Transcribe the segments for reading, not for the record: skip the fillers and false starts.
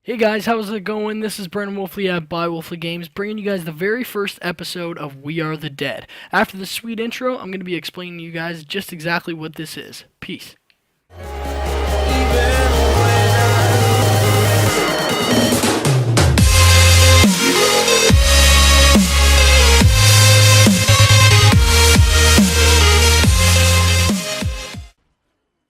Hey guys, how's it going? This is Brendan Wolfley at By Wolfley Games, bringing you guys the very first episode of We Are the Dead. After the sweet intro, I'm going to be explaining to you guys just exactly what this is. Peace.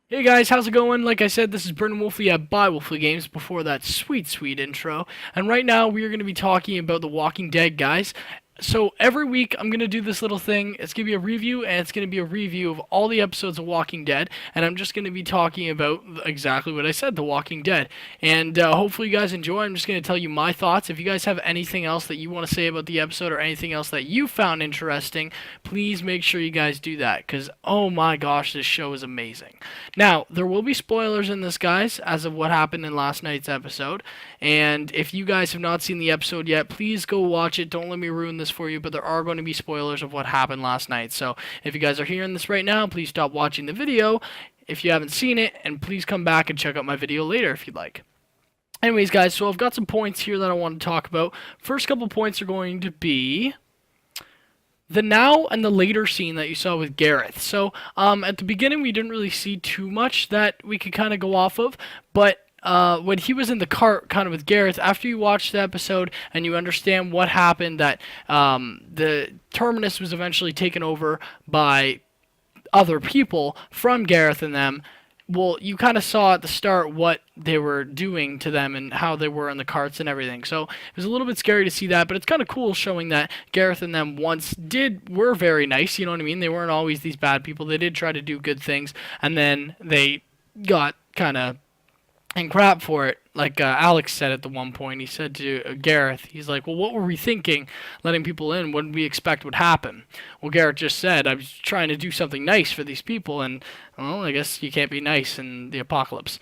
Hey guys, how's it going? Like I said, this is Brendan Wolfley at By Wolfley Games before that sweet intro. And right now, we are going to be talking about The Walking Dead, guys. So every week I'm going to do this little thing. It's going to be a review, and it's going to be a review of all the episodes of Walking Dead, and I'm just going to be talking about exactly what I said, The Walking Dead. And hopefully you guys enjoy. I'm just going to tell you my thoughts. If you guys have anything else that you want to say about the episode or anything else that you found interesting, please make sure you guys do that, because oh my gosh, this show is amazing. Now, there will be spoilers in this, guys, as of what happened in last night's episode, and if you guys have not seen the episode yet, please go watch it. Don't let me ruin this for you, but there are going to be spoilers of what happened last night. So if you guys are hearing this right now, please stop watching the video if you haven't seen it, and please come back and check out my video later if you'd like. Anyways, guys, so I've got some points here that I want to talk about. First couple points are going to be the now and the later scene that you saw with Gareth. So at the beginning, we didn't really see too much that we could kind of go off of, but when he was in the cart kind of with Gareth, after you watch the episode and you understand what happened, that the Terminus was eventually taken over by other people from Gareth and them, well, you kind of saw at the start what they were doing to them and how they were in the carts and everything. So it was a little bit scary to see that, but it's kind of cool showing that Gareth and them once were very nice, you know what I mean? They weren't always these bad people. They did try to do good things, and then they got kind of and crap for it. Like Alex said at the one point, he said to Gareth, he's like, well, what were we thinking letting people in? What did we expect would happen? Well, Gareth just said, I was trying to do something nice for these people, and, well, I guess you can't be nice in the apocalypse.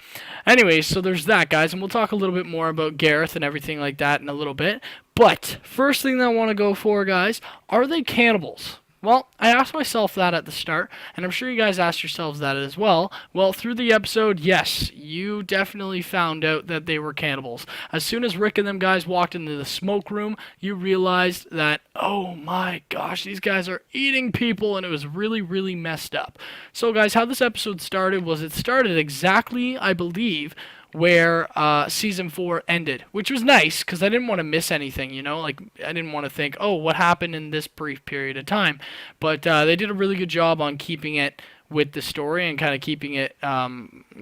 Anyways, so there's that, guys, and we'll talk a little bit more about Gareth and everything like that in a little bit. But first thing that I want to go for, guys, are they cannibals? Well, I asked myself that at the start, and I'm sure you guys asked yourselves that as well. Well, through the episode, yes, you definitely found out that they were cannibals. As soon as Rick and them guys walked into the smoke room, you realized that, oh my gosh, these guys are eating people, and it was really messed up. So, guys, how this episode started was it started exactly, I believe, where season 4 ended, which was nice because I didn't want to miss anything, you know, like I didn't want to think, oh, what happened in this brief period of time. But they did a really good job on keeping it with the story and kind of keeping it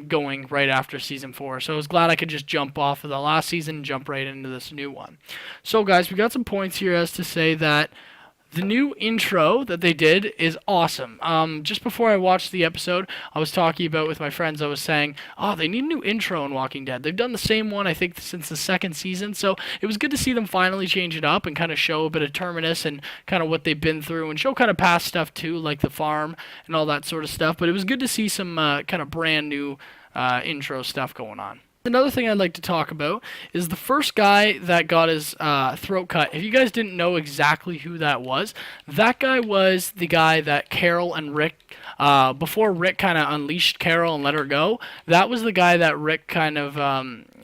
going right after season 4. So I was glad I could just jump off of the last season and jump right into this new one. So guys, we got some points here as to say that the new intro that they did is awesome. Just before I watched the episode, I was talking about with my friends, I was saying, oh, they need a new intro in Walking Dead. They've done the same one, I think, since the second season, so it was good to see them finally change it up and kind of show a bit of Terminus and kind of what they've been through and show kind of past stuff too, like the farm and all that sort of stuff, but it was good to see some kind of brand new intro stuff going on. Another thing I'd like to talk about is the first guy that got his throat cut. If you guys didn't know exactly who that guy was the guy that Carol and Rick, before Rick kind of unleashed Carol and let her go, that was the guy that Rick kind of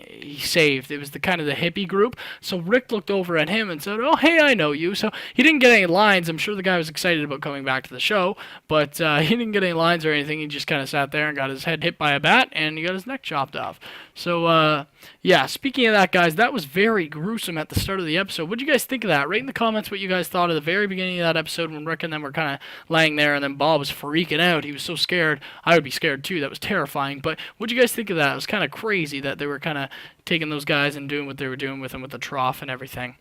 he saved. It was the kind of the hippie group. So Rick looked over at him and said, oh, hey, I know you. So he didn't get any lines. I'm sure the guy was excited about coming back to the show, but he didn't get any lines or anything. He just kind of sat there and got his head hit by a bat, and he got his neck chopped off. So, yeah, speaking of that, guys, that was very gruesome at the start of the episode. What did you guys think of that? Write in the comments what you guys thought of the very beginning of that episode when Rick and them were kind of laying there, and then Bob was freaking out. He was so scared. I would be scared, too. That was terrifying. But what did you guys think of that? It was kind of crazy that they were kind of taking those guys and doing what they were doing with them with the trough and everything.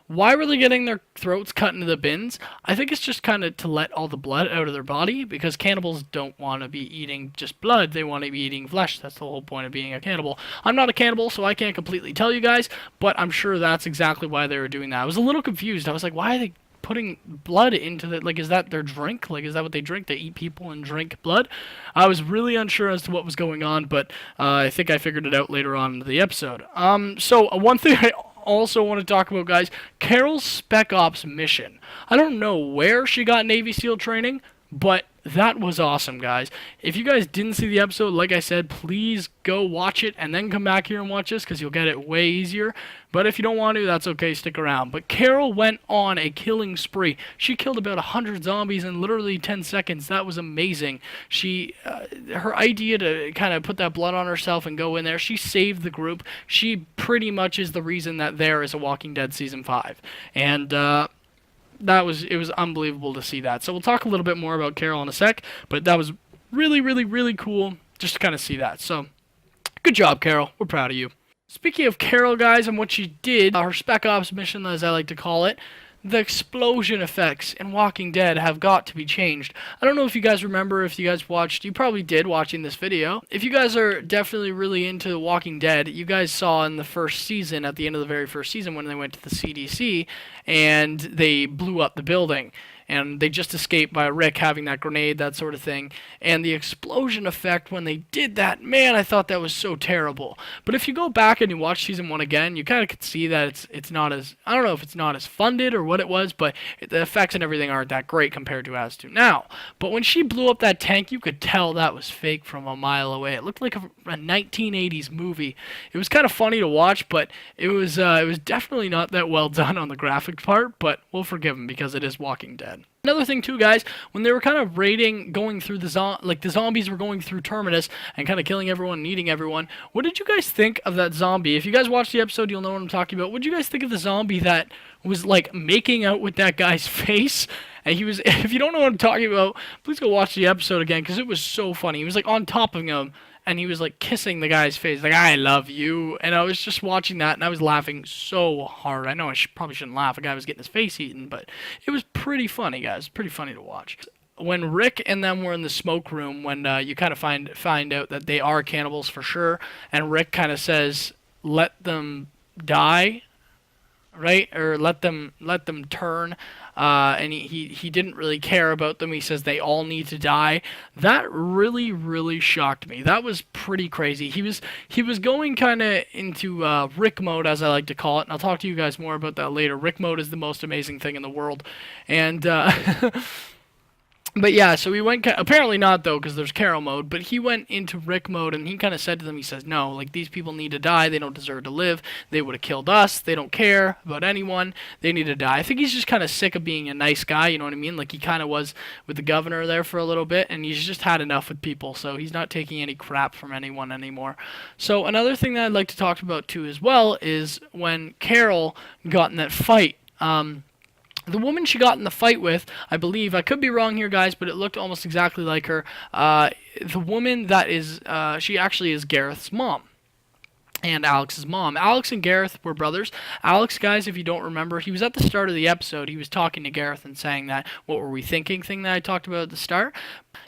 Why were they getting their throats cut into the bins? I think it's just kind of to let all the blood out of their body, because cannibals don't want to be eating just blood. They want to be eating flesh. That's the whole point of being a cannibal. I'm not a cannibal, so I can't completely tell you guys, but I'm sure that's exactly why they were doing that. I was a little confused. I was like, why are they putting blood into the, like, is that their drink? Like, is that what they drink? They eat people and drink blood? I was really unsure as to what was going on, but I think I figured it out later on in the episode. So one thing I also want to talk about, guys, Carol's Spec Ops mission. I don't know where she got Navy SEAL training, but That was awesome, guys. If you guys didn't see the episode, like I said, please go watch it and then come back here and watch this because you'll get it way easier. But if you don't want to, that's okay, stick around. But Carol went on a killing spree. She killed about 100 zombies in literally 10 seconds. That was amazing. Her idea to kind of put that blood on herself and go in there, she saved the group. She pretty much is the reason that there is a Walking Dead Season 5. And, it was unbelievable to see that. So we'll talk a little bit more about Carol in a sec, but that was really, really, really cool just to kind of see that. So good job, Carol. We're proud of you. Speaking of Carol, guys, and what she did, her Spec Ops mission, as I like to call it, the explosion effects in Walking Dead have got to be changed. I don't know if you guys remember, if you guys watched, you probably did watching this video. If you guys are definitely really into Walking Dead, you guys saw in the first season, at the end of the very first season, when they went to the CDC and they blew up the building. And they just escaped by Rick having that grenade, that sort of thing. And the explosion effect when they did that, man, I thought that was so terrible. But if you go back and you watch season 1 again, you kind of could see that it's not as, I don't know if it's not as funded or what it was, but the effects and everything aren't that great compared to as to now. But when she blew up that tank, you could tell that was fake from a mile away. It looked like a 1980s movie. It was kind of funny to watch, but it was definitely not that well done on the graphic part, but we'll forgive them because it is Walking Dead. Another thing too, guys, when they were kind of raiding, going through the zombies were going through Terminus and kind of killing everyone and eating everyone, what did you guys think of that zombie? If you guys watched the episode, you'll know what I'm talking about. What did you guys think of the zombie that was like making out with that guy's face? And he was, if you don't know what I'm talking about, please go watch the episode again because it was so funny. He was like on top of him and he was like kissing the guy's face, like, I love you. And I was just watching that and I was laughing so hard. I know I probably shouldn't laugh. A guy was getting his face eaten, but it was pretty funny, guys. Pretty funny to watch. When Rick and them were in the smoke room, when you kind of find out that they are cannibals for sure, and Rick kind of says, let them die, right? Or let them turn. And he didn't really care about them. He says they all need to die. That really, really shocked me. That was pretty crazy. He was going kind of into Rick mode, as I like to call it, and I'll talk to you guys more about that later. Rick mode is the most amazing thing in the world, and but yeah, so he went, apparently not though, because there's Carol mode, but he went into Rick mode and he kind of said to them, he says, no, like these people need to die, they don't deserve to live, they would have killed us, they don't care about anyone, they need to die. I think he's just kind of sick of being a nice guy, you know what I mean? Like he kind of was with the governor there for a little bit and he's just had enough with people, so he's not taking any crap from anyone anymore. So another thing that I'd like to talk about too as well is when Carol got in that fight. The woman she got in the fight with, I believe, I could be wrong here, guys, but it looked almost exactly like her. The woman that is, she actually is Gareth's mom. And Alex's mom. Alex and Gareth were brothers. Alex, guys, if you don't remember, he was at the start of the episode. He was talking to Gareth and saying that, what were we thinking thing that I talked about at the start.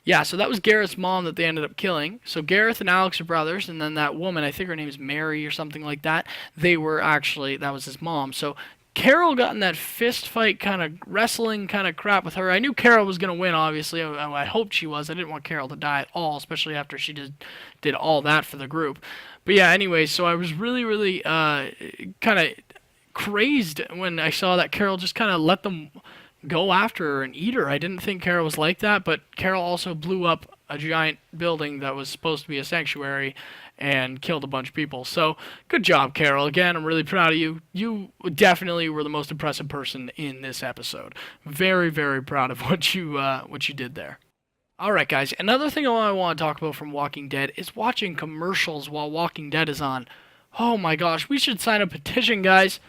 Yeah, so that was Gareth's mom that they ended up killing. So Gareth and Alex are brothers, and then that woman, I think her name is Mary or something like that, they were actually, that was his mom. So Carol got in that fist fight kind of wrestling kind of crap with her. I knew Carol was going to win, obviously. I hoped she was. I didn't want Carol to die at all, especially after she did all that for the group. But yeah, anyway, so I was really, really kind of crazed when I saw that Carol just kind of let them go after her and eat her. I didn't think Carol was like that, but Carol also blew up a giant building that was supposed to be a sanctuary and killed a bunch of people. So good job, Carol. Again, I'm really proud of you. You definitely were the most impressive person in this episode. Very, very proud of what you did there. Alright, guys, another thing I want to talk about from Walking Dead is watching commercials while Walking Dead is on. Oh my gosh, we should sign a petition, guys.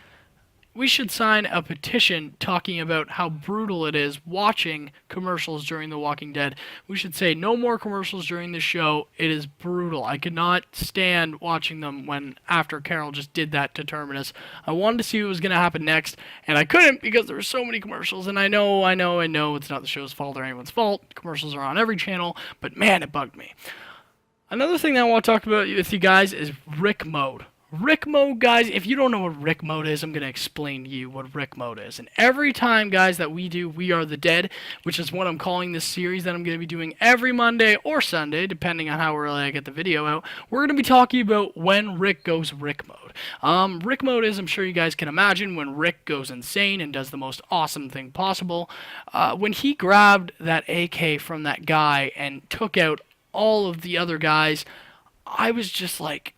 We should sign a petition talking about how brutal it is watching commercials during The Walking Dead. We should say no more commercials during the show. It is brutal. I could not stand watching them after Carol just did that to Terminus. I wanted to see what was going to happen next, and I couldn't because there were so many commercials. And I know it's not the show's fault or anyone's fault. Commercials are on every channel, but man, it bugged me. Another thing that I want to talk about with you guys is Rick mode. Rick mode, guys, if you don't know what Rick mode is, I'm going to explain to you what Rick mode is. And every time, guys, that we do We Are the Dead, which is what I'm calling this series that I'm going to be doing every Monday or Sunday, depending on how early I get the video out, we're going to be talking about when Rick goes Rick mode. Rick mode is, I'm sure you guys can imagine, when Rick goes insane and does the most awesome thing possible. When he grabbed that AK from that guy and took out all of the other guys, I was just like,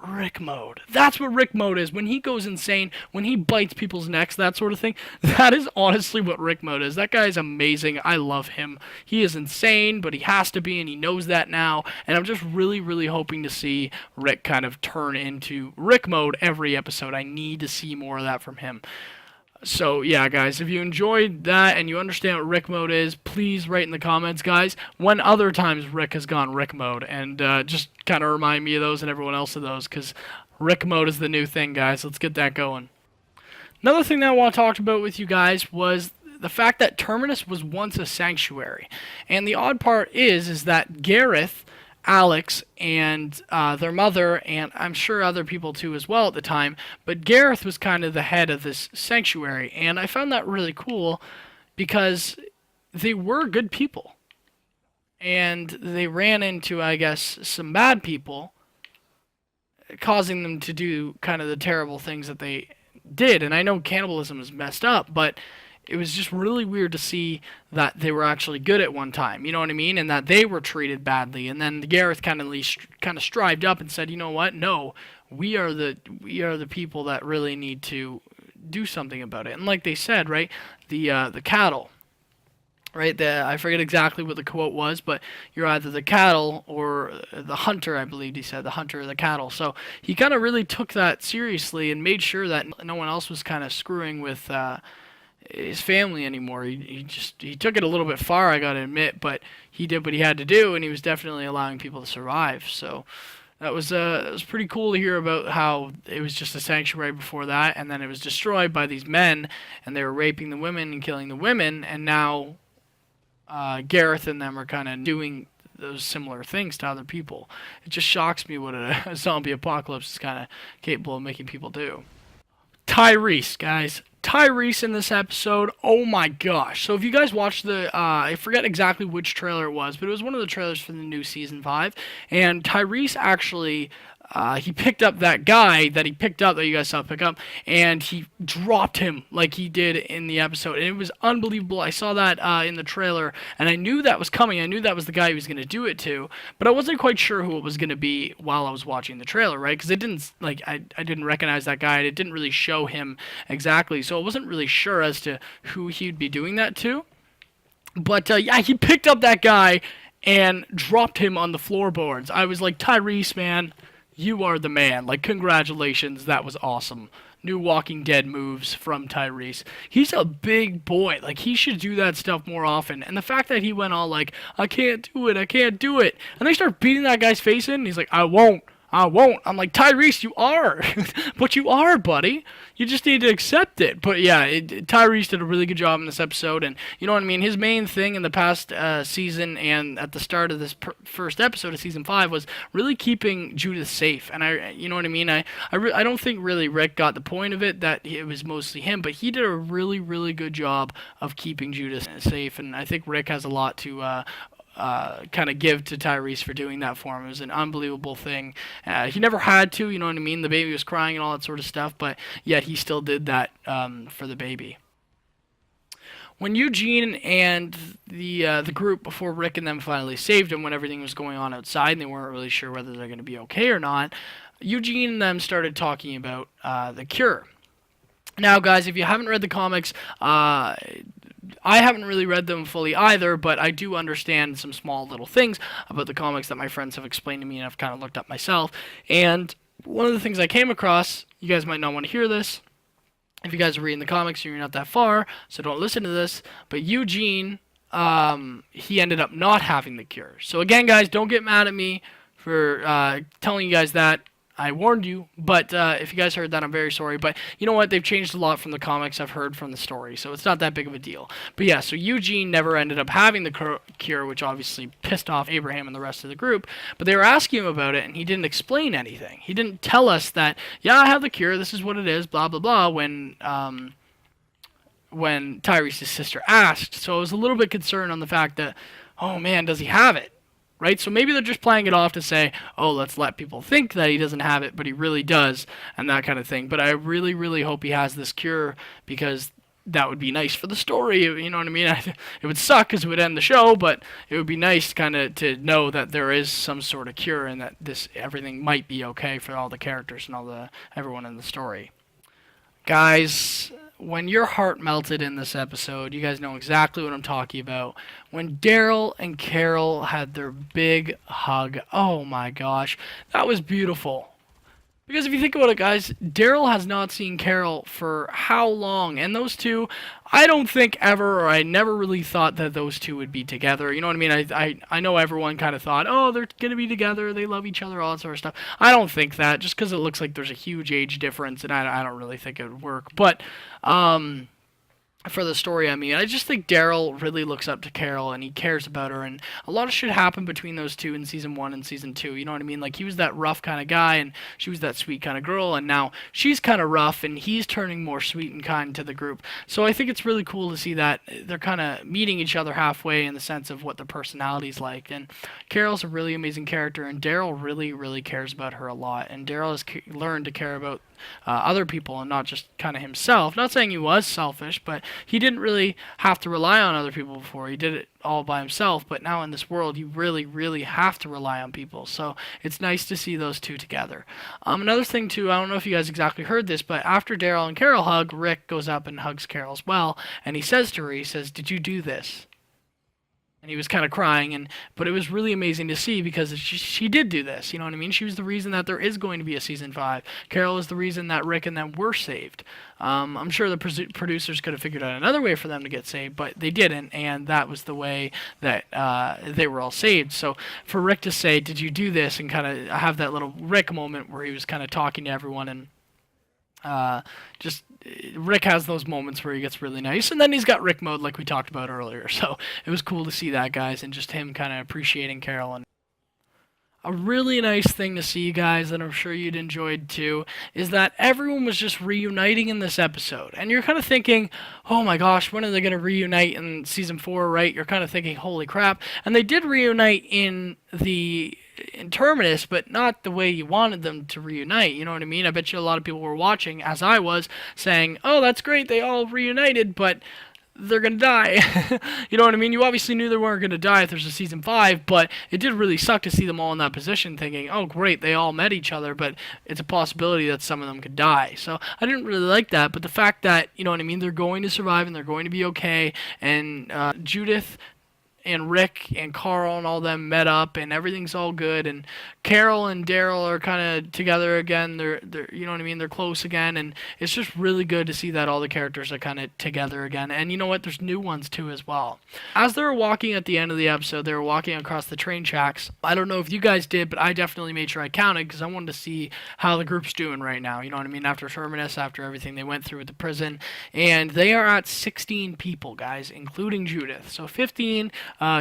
Rick mode. That's what Rick mode is. When he goes insane, when he bites people's necks, that sort of thing. That is honestly what Rick mode is. That guy is amazing. I love him. He is insane, but he has to be, and he knows that now. And I'm just really, really hoping to see Rick kind of turn into Rick mode every episode. I need to see more of that from him. So, yeah, guys, if you enjoyed that and you understand what Rick mode is, please write in the comments, guys, when other times Rick has gone Rick mode. And just kind of remind me of those and everyone else of those, because Rick mode is the new thing, guys. Let's get that going. Another thing that I want to talk about with you guys was the fact that Terminus was once a sanctuary. And the odd part is that Gareth, Alex, and their mother, and I'm sure other people too as well at the time, but Gareth was kind of the head of this sanctuary, and I found that really cool because they were good people. And they ran into, I guess, some bad people, causing them to do kind of the terrible things that they did. And I know cannibalism is messed up, but it was just really weird to see that they were actually good at one time, you know what I mean, and that they were treated badly. And then Gareth kind of strived up and said, you know what? No, we are the people that really need to do something about it. And like they said, right, the cattle, right? I forget exactly what the quote was, but you're either the cattle or the hunter, I believe he said, the hunter or the cattle. So he kind of really took that seriously and made sure that no one else was kind of screwing with his family anymore. He took it a little bit far, I gotta admit, but he did what he had to do, and he was definitely allowing people to survive. So that was pretty cool to hear about how it was just a sanctuary before that, and then it was destroyed by these men, and they were raping the women and killing the women, and now Gareth and them are kind of doing those similar things to other people. It just shocks me what a zombie apocalypse is kind of capable of making people do. Tyrese, guys. Tyrese in this episode, oh my gosh. So if you guys watched I forget exactly which trailer it was, but it was one of the trailers for the new Season 5, and Tyrese actually, he picked up that guy that he picked up, that you guys saw pick up, and he dropped him like he did in the episode, and it was unbelievable. I saw that in the trailer, and I knew that was coming. I knew that was the guy he was going to do it to, but I wasn't quite sure who it was going to be while I was watching the trailer, right? Because it didn't, like, I didn't recognize that guy, and it didn't really show him exactly, so I wasn't really sure as to who he'd be doing that to. But, yeah, he picked up that guy and dropped him on the floorboards. I was like, Tyrese, man, you are the man. Like, congratulations. That was awesome. New Walking Dead moves from Tyrese. He's a big boy. Like, he should do that stuff more often. And the fact that he went all like, I can't do it, I can't do it. And they start beating that guy's face in, and he's like, I won't. I'm like, Tyrese, you are. But you are, buddy. You just need to accept it. But yeah, Tyrese did a really good job in this episode. And you know what I mean? His main thing in the past season and at the start of this first episode of Season 5 was really keeping Judith safe. And you know what I mean? I don't think really Rick got the point of it, that it was mostly him. But he did a really, really good job of keeping Judith safe. And I think Rick has a lot to kind of give to Tyrese for doing that for him. It was an unbelievable thing. He never had to, you know what I mean? The baby was crying and all that sort of stuff, but yet he still did that for the baby. When Eugene and the group, before Rick and them finally saved him, when everything was going on outside and they weren't really sure whether they're going to be okay or not, Eugene and them started talking about the cure. Now, guys, if you haven't read the comics, I haven't really read them fully either, but I do understand some small little things about the comics that my friends have explained to me and I've kind of looked up myself. And one of the things I came across, you guys might not want to hear this, if you guys are reading the comics, you're not that far, so don't listen to this, but Eugene, he ended up not having the cure. So again, guys, don't get mad at me for telling you guys that. I warned you, but if you guys heard that, I'm very sorry. But you know what? They've changed a lot from the comics I've heard from the story, so it's not that big of a deal. But yeah, so Eugene never ended up having the cure, which obviously pissed off Abraham and the rest of the group. But they were asking him about it, and he didn't explain anything. He didn't tell us that, yeah, I have the cure, this is what it is, blah, blah, blah, when Tyrese's sister asked. So I was a little bit concerned on the fact that, oh man, does he have it? Right? So maybe they're just playing it off to say, oh, let's let people think that he doesn't have it, but he really does, and that kind of thing. But I really, really hope he has this cure, because that would be nice for the story. You know what I mean? It would suck because it would end the show, but it would be nice kind of to know that there is some sort of cure and that this everything might be okay for all the characters and everyone in the story. Guys, when your heart melted in this episode, you guys know exactly what I'm talking about. When Daryl and Carol had their big hug, oh my gosh, that was beautiful. Because if you think about it, guys, Daryl has not seen Carol for how long? And those two, I don't think ever, or I never really thought that those two would be together. You know what I mean? I know everyone kind of thought, oh, they're going to be together, they love each other, all that sort of stuff. I don't think that, just because it looks like there's a huge age difference, and I don't really think it would work. But, for the story, I mean, I just think Daryl really looks up to Carol and he cares about her, and a lot of shit happened between those two in season 1 and season 2. You know what I mean? Like, he was that rough kind of guy and she was that sweet kind of girl, and now she's kind of rough and he's turning more sweet and kind to the group. So I think it's really cool to see that they're kind of meeting each other halfway in the sense of what their personality's like. And Carol's a really amazing character, and Daryl really, really cares about her a lot. And Daryl has learned to care about other people and not just kind of himself. Not saying he was selfish, but he didn't really have to rely on other people before. He did it all by himself, but now in this world, you really, really have to rely on people. So it's nice to see those two together. Another thing, too, I don't know if you guys exactly heard this, but after Daryl and Carol hug, Rick goes up and hugs Carol as well, and he says to her, he says, "Did you do this?" And he was kind of crying, but it was really amazing to see because she did do this. You know what I mean? She was the reason that there is going to be a season 5. Carol is the reason that Rick and them were saved. I'm sure the producers could have figured out another way for them to get saved, but they didn't, and that was the way that they were all saved. So for Rick to say, "Did you do this?" and kind of have that little Rick moment where he was kind of talking to everyone and just Rick has those moments where he gets really nice, and then he's got Rick mode like we talked about earlier. So it was cool to see that, guys, and just him kind of appreciating Carol. And a really nice thing to see, guys, that I'm sure you'd enjoyed too, is that everyone was just reuniting in this episode. And you're kind of thinking, oh my gosh, when are they going to reunite in season 4, right? You're kind of thinking, holy crap. And they did reunite in Terminus, but not the way you wanted them to reunite. You know what I mean? I bet you a lot of people were watching, as I was, saying, oh, that's great, they all reunited, but they're gonna die. You know what I mean? You obviously knew they weren't gonna die if there's a season 5, but it did really suck to see them all in that position thinking, oh great, they all met each other, but it's a possibility that some of them could die. So I didn't really like that, but the fact that, you know what I mean, they're going to survive and they're going to be okay, and Judith and Rick and Carl and all them met up and everything's all good, and Carol and Daryl are kind of together again. They're you know what I mean, they're close again, and it's just really good to see that all the characters are kind of together again. And you know what, there's new ones too as well. As they were walking at the end of the episode, they were walking across the train tracks. I don't know if you guys did, but I definitely made sure I counted because I wanted to see how the group's doing right now. You know what I mean, after Terminus, after everything they went through with the prison, and they are at 16 people, guys, including Judith. So 15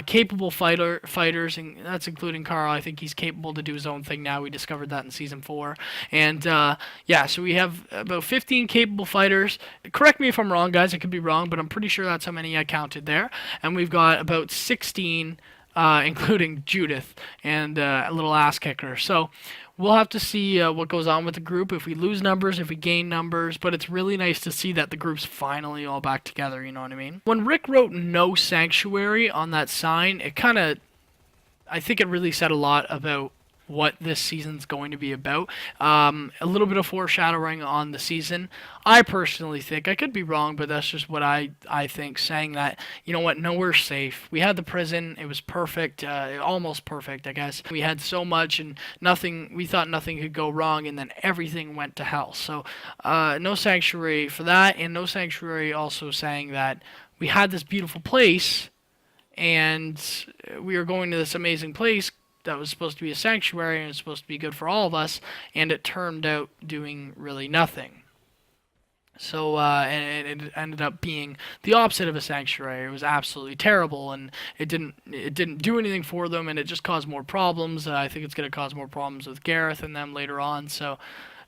capable fighters, and that's including Carl. I think he's capable to do his own thing now. We discovered that in season 4. And yeah, so we have about 15 capable fighters. Correct me if I'm wrong, guys. I could be wrong, but I'm pretty sure that's how many I counted there. And we've got about 16, including Judith and a little ass kicker. So we'll have to see what goes on with the group, if we lose numbers, if we gain numbers, but it's really nice to see that the group's finally all back together, you know what I mean? When Rick wrote "No Sanctuary" on that sign, it kind of, I think it really said a lot about what this season's going to be about. A little bit of foreshadowing on the season. I personally think, I could be wrong, but that's just what I think, saying that, you know what, nowhere's safe. We had the prison, it was perfect, almost perfect, I guess. We had so much and we thought nothing could go wrong, and then everything went to hell. So, no sanctuary for that, and no sanctuary also saying that we had this beautiful place, and we are going to this amazing place that was supposed to be a sanctuary and it was supposed to be good for all of us, and it turned out doing really nothing. So, and it ended up being the opposite of a sanctuary. It was absolutely terrible, and it didn't do anything for them, and it just caused more problems. I think it's going to cause more problems with Gareth and them later on. So,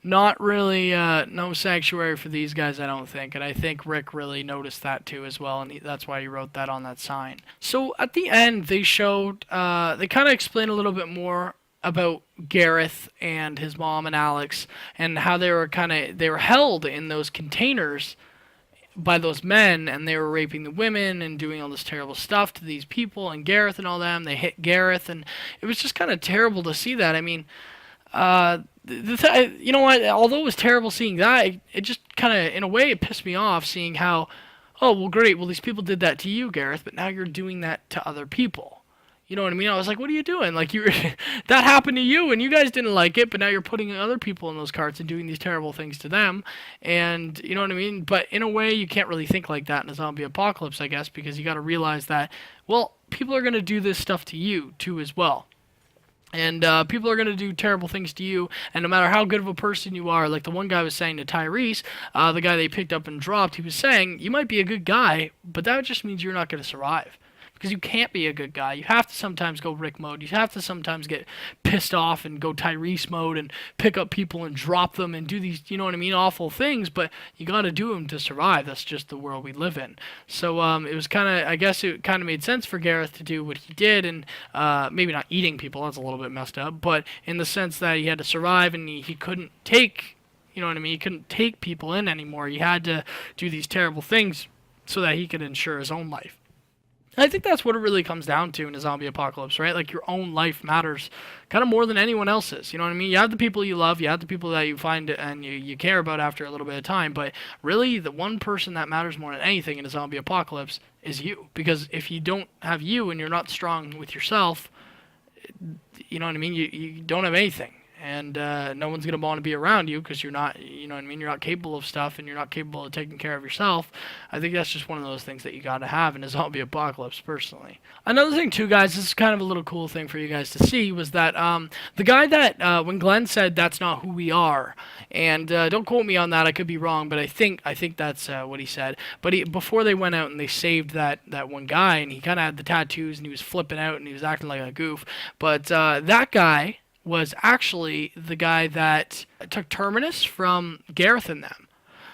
not really no sanctuary for these guys, I don't think. And I think Rick really noticed that too as well, and that's why he wrote that on that sign. So at the end, they showed they kind of explained a little bit more about Gareth and his mom and Alex, and how they were held in those containers by those men, and they were raping the women and doing all this terrible stuff to these people, and Gareth and all them. They hit Gareth, and it was just kind of terrible to see that. I mean, you know what? Although it was terrible seeing that, it just kind of, in a way, it pissed me off seeing how, oh, well, great, well, these people did that to you, Gareth, but now you're doing that to other people. You know what I mean? I was like, what are you doing? Like, you that happened to you, and you guys didn't like it, but now you're putting other people in those carts and doing these terrible things to them. And, you know what I mean? But in a way, you can't really think like that in a zombie apocalypse, I guess, because you got to realize that, well, people are going to do this stuff to you, too, as well. And people are going to do terrible things to you, and no matter how good of a person you are, like the one guy was saying to Tyrese, the guy they picked up and dropped, he was saying, you might be a good guy, but that just means you're not going to survive. Because you can't be a good guy. You have to sometimes go Rick mode. You have to sometimes get pissed off and go Tyrese mode and pick up people and drop them and do these, you know what I mean, awful things. But you got to do them to survive. That's just the world we live in. So it was kind of, I guess it kind of made sense for Gareth to do what he did, and maybe not eating people. That's a little bit messed up. But in the sense that he had to survive, and he couldn't take, you know what I mean, he couldn't take people in anymore. He had to do these terrible things so that he could ensure his own life. I think that's what it really comes down to in a zombie apocalypse, right? Like, your own life matters kind of more than anyone else's. You know what I mean? You have the people you love, you have the people that you find and you care about after a little bit of time, but really the one person that matters more than anything in a zombie apocalypse is you. Because if you don't have you and you're not strong with yourself, you know what I mean? You don't have anything. And no one's going to want to be around you because you're not, you know what I mean, you're not capable of stuff, and you're not capable of taking care of yourself. I think that's just one of those things that you got to have in a zombie apocalypse, personally. Another thing, too, guys, this is kind of a little cool thing for you guys to see, was that the guy that, when Glenn said, that's not who we are, and don't quote me on that, I could be wrong, but I think that's what he said. But before they went out and they saved that one guy, and he kind of had the tattoos, and he was flipping out, and he was acting like a goof, but that guy was actually the guy that took Terminus from Gareth and them.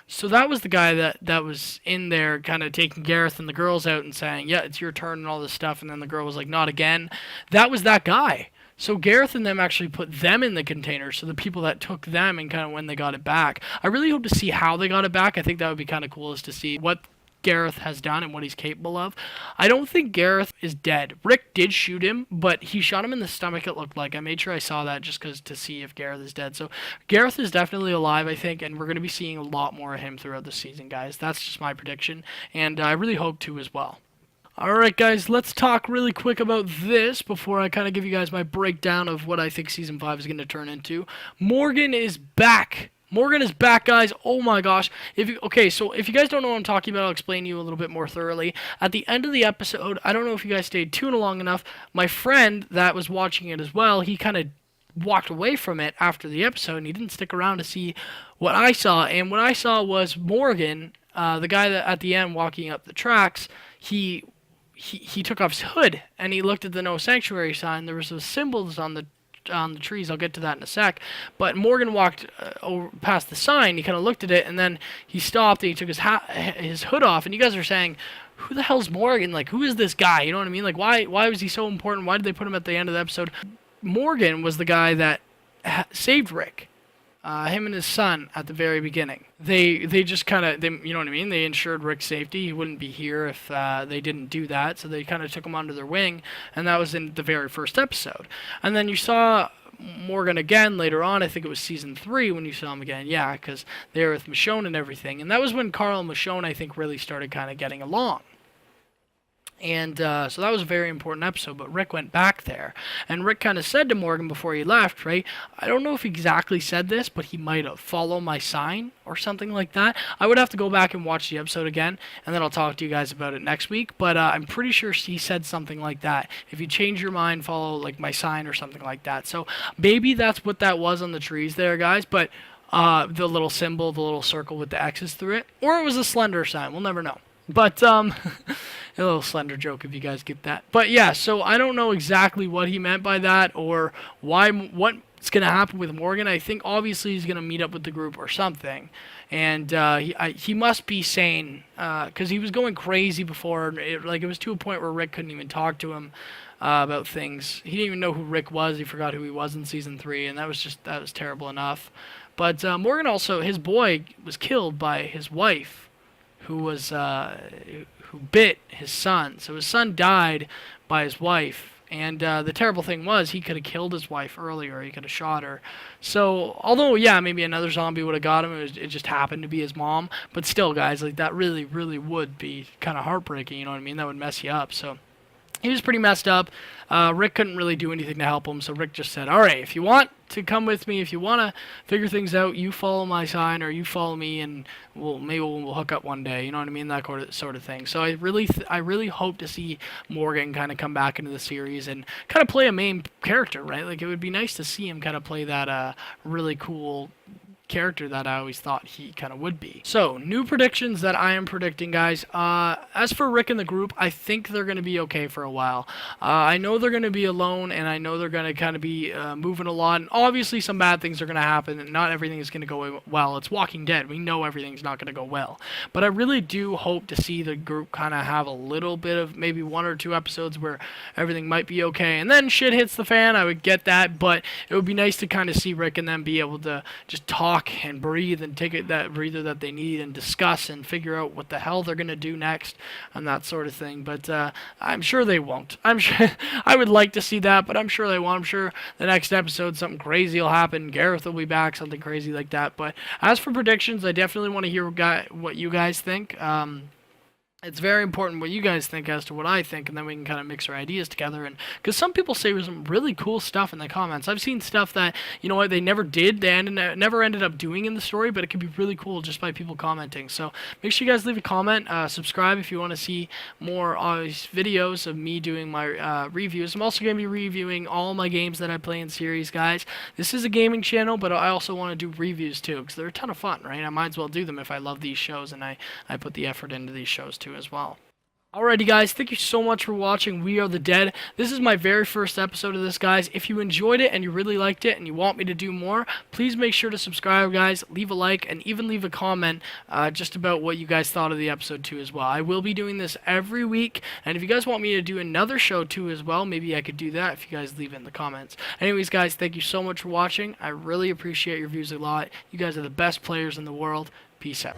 So that was the guy that was in there kind of taking Gareth and the girls out and saying, yeah, it's your turn and all this stuff, and then the girl was like, not again. That was that guy. So Gareth and them actually put them in the container, so the people that took them and kind of when they got it back. I really hope to see how they got it back. I think that would be kind of cool, is to see what Gareth has done and what he's capable of. I don't think Gareth is dead. Rick did shoot him, but he shot him in the stomach, it looked like. I made sure I saw that just to see if Gareth is dead. So Gareth is definitely alive, I think, and we're going to be seeing a lot more of him throughout the season, guys. That's just my prediction, and I really hope to as well. Alright, guys, let's talk really quick about this before I kind of give you guys my breakdown of what I think Season 5 is going to turn into. Morgan is back. Morgan is back, guys. Oh my gosh. Okay, so if you guys don't know what I'm talking about, I'll explain to you a little bit more thoroughly. At the end of the episode, I don't know if you guys stayed tuned long enough, my friend that was watching it as well, he kind of walked away from it after the episode, and he didn't stick around to see what I saw. And what I saw was Morgan, the guy that at the end walking up the tracks, he took off his hood, and he looked at the No Sanctuary sign. There was some symbols on the trees. I'll get to that in a sec. But Morgan walked past the sign. He kind of looked at it, and then he stopped, and he took his hood off. And you guys are saying, who the hell's Morgan? Like, who is this guy? You know what I mean? Like, why was he so important? Why did they put him at the end of the episode? Morgan was the guy that saved Rick. Him and his son at the very beginning. They just kind of, you know what I mean? They ensured Rick's safety. He wouldn't be here if they didn't do that. So they kind of took him under their wing, and that was in the very first episode. And then you saw Morgan again later on. I think it was season 3 when you saw him again. Yeah, because they were with Michonne and everything. And that was when Carl and Michonne, I think, really started kind of getting along. And so that was a very important episode, but Rick went back there. And Rick kind of said to Morgan before he left, right? I don't know if he exactly said this, but he might have, follow my sign or something like that. I would have to go back and watch the episode again, and then I'll talk to you guys about it next week. But I'm pretty sure he said something like that. If you change your mind, follow like my sign or something like that. So maybe that's what that was on the trees there, guys. But the little symbol, the little circle with the X's through it. Or it was a slender sign. We'll never know. But, a little slender joke if you guys get that. But yeah, so I don't know exactly what he meant by that or what's going to happen with Morgan. I think obviously he's going to meet up with the group or something. And he must be sane because he was going crazy before. It was to a point where Rick couldn't even talk to him about things. He didn't even know who Rick was. He forgot who he was in season 3, and that was terrible enough. But Morgan also, his boy was killed by his wife, who bit his son. So his son died by his wife. And the terrible thing was he could have killed his wife earlier. He could have shot her. So although, yeah, maybe another zombie would have got him. It just happened to be his mom. But still, guys, like that really, really would be kind of heartbreaking. You know what I mean? That would mess you up. So he was pretty messed up. Rick couldn't really do anything to help him, so Rick just said, all right, if you want to come with me, if you want to figure things out, you follow my sign or you follow me, and maybe we'll hook up one day, you know what I mean, that sort of thing. So I really hope to see Morgan kind of come back into the series and kind of play a main character, right? Like, it would be nice to see him kind of play that really cool character that I always thought he kind of would be. So, new predictions that I am predicting, guys. As for Rick and the group, I think they're going to be okay for a while. I know they're going to be alone, and I know they're going to kind of be moving a lot, and obviously some bad things are going to happen, and not everything is going to go well. It's Walking Dead. We know everything's not going to go well. But I really do hope to see the group kind of have a little bit of maybe 1 or 2 episodes where everything might be okay, and then shit hits the fan. I would get that, but it would be nice to kind of see Rick and them be able to just talk and breathe and take that breather that they need and discuss and figure out what the hell they're going to do next and that sort of thing. But I'm sure they won't. I'm sure I would like to see that, but I'm sure they won't. I'm sure the next episode something crazy will happen. Gareth will be back, something crazy like that. But as for predictions, I definitely want to hear what you guys think. It's very important what you guys think as to what I think, and then we can kind of mix our ideas together. And because some people say there's some really cool stuff in the comments. I've seen stuff that, you know what, they never did, never ended up doing in the story, but it could be really cool just by people commenting. So make sure you guys leave a comment, subscribe if you want to see more videos of me doing my reviews. I'm also going to be reviewing all my games that I play in series, guys. This is a gaming channel, but I also want to do reviews too, because they're a ton of fun, right? I might as well do them if I love these shows and I put the effort into these shows too as well. Alrighty, guys, thank you so much for watching We Are the Dead. This is my very first episode of this, guys. If you enjoyed it and you really liked it and you want me to do more, please make sure to subscribe, guys, leave a like, and even leave a comment just about what you guys thought of the episode too as well. I will be doing this every week, and if you guys want me to do another show too as well, maybe I could do that if you guys leave it in the comments. Anyways, guys, thank you so much for watching. I really appreciate your views a lot. You guys are the best players in the world. Peace out.